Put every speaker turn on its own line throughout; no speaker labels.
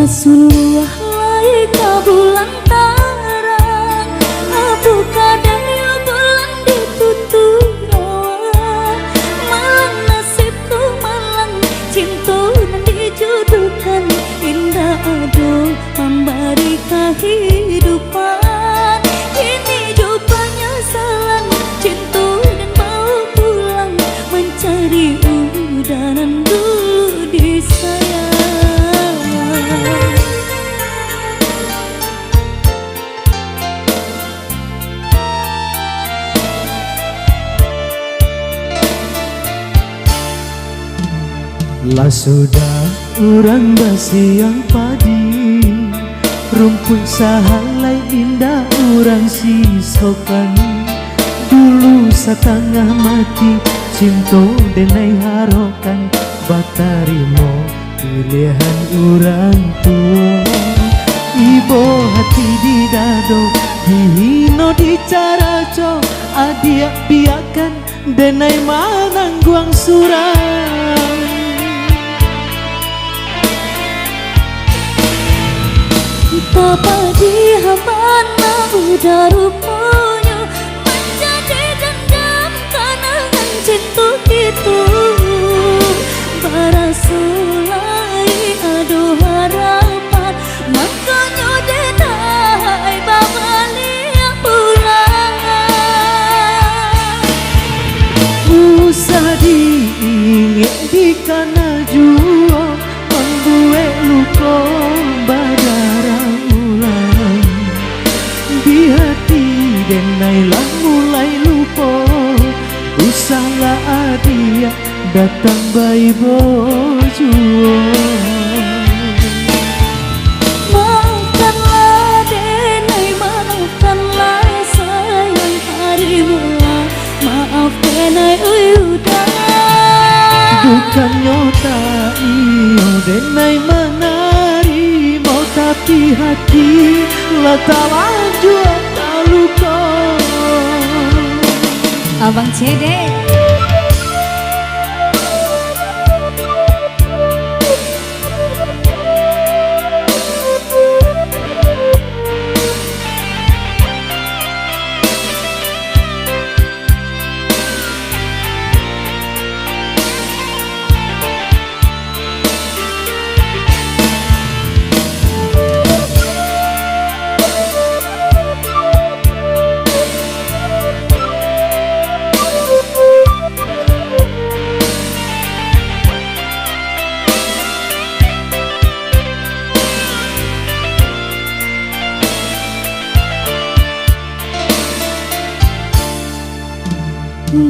Rasulullah lai ka bulan tarang, abu kadaya bulan ditutup rawan. Malang nasibku malang cinta nan dijodohkan, indah ado memberi kehidupan. Ini jupanya salang cinta dan mau pulang, mencari udanan dulu di sayang.
Lah sudah urang basiang padi, rumput sahalai indah urang sisokan. Dulu setengah mati cinta denai harokan, batarimo pilihan urang tua. Ibu hati di dado, dihino di caraco, adia biakan denai manangguang surang.
Betapa di habana udah rupanya menjadi dendam kenangan cinta itu. Barasulai ado harapan, makanya denai babalik pulang.
Usah diingat di kana jua, membuat luka berdarah ulang. Di hati denailah mulai lupa, usahlah adia datang bayi bojuo.
Maafkanlah denai, maafkanlah sayang harimu, maaf denai udah.
Bukannya tak iyo denai menari, mau tapi hati lah tak lanjut tak luka.
Abang Cede.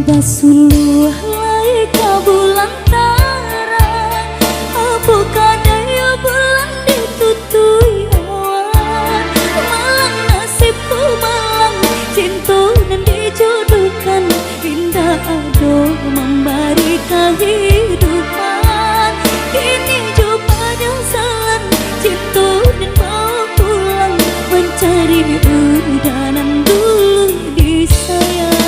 Rasulullah lai ka bulan tarang, abu kadaya bulan ditutui awan. Malang nasibku malang cinta dan dijodohkan, indah ado memberi kehidupan. Ini jupanya salan cinta dan mau pulang, mencari udanan dulu di sayang.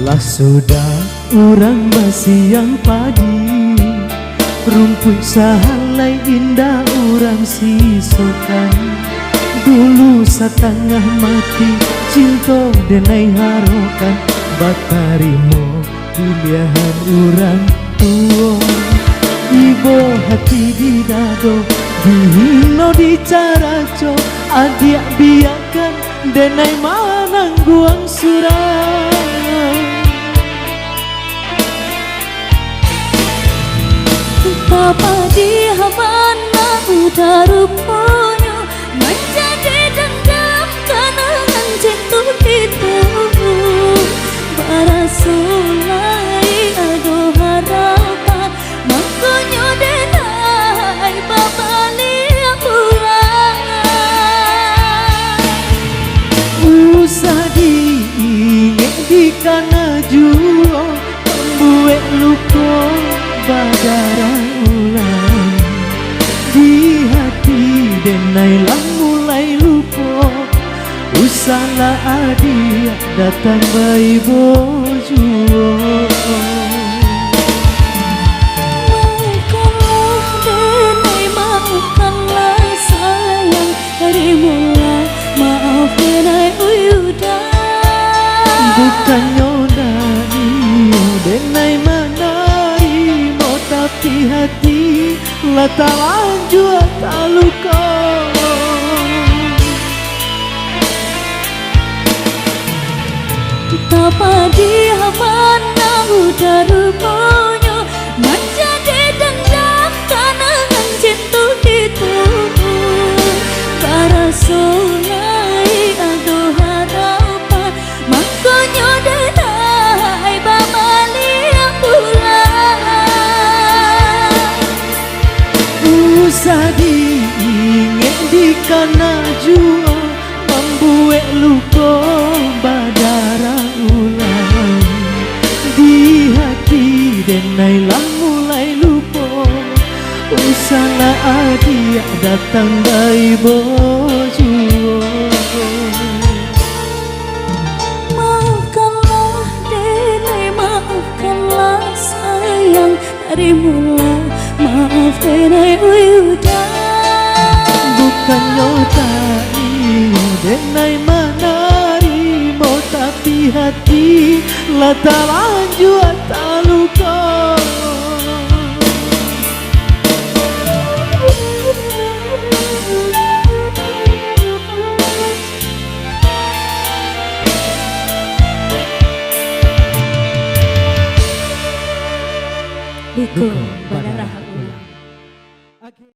Lah sudah urang basiang padi, rumput sahalai indah urang sisokan. Dulu setengah mati cinta denai harokan, batarimo pilihan urang tua. Ibu hati di dado, dihino di caraco, adia biakan denai manangguang surang.
Betapa di habana udah rupanya menjadi dendam kenangan cinta itu. Barasulai ado harapan, makanya denai babalik pulang.
Usah diingat di kana jua, membuat luka berdarah ulang. Di hati denailah mulai lupa, datang bayi bojo.
Maafkanlah Denai, maafkanlah sayang. Dari mula maaf Denai uyudan.
Bukan nyodani Denai menari mau, tapi hati lah tak lanjut tak luka.
Betapa dia pandang udah rupanya menjadi dendam kenangan cinta itu. Barasulai aduh harapan makanya denai babalia pulang.
Usah diingin di kana jua membuat luka badara ulang. Di hati Denai lah mulai lupa. Usahlah adik datang bayi bojo.
Maafkanlah Denai, maafkanlah sayang. Dari mula maaf Denai uyudan.
Bukan nyotani Denai menari mau, tapi hati lah tak lanjut tak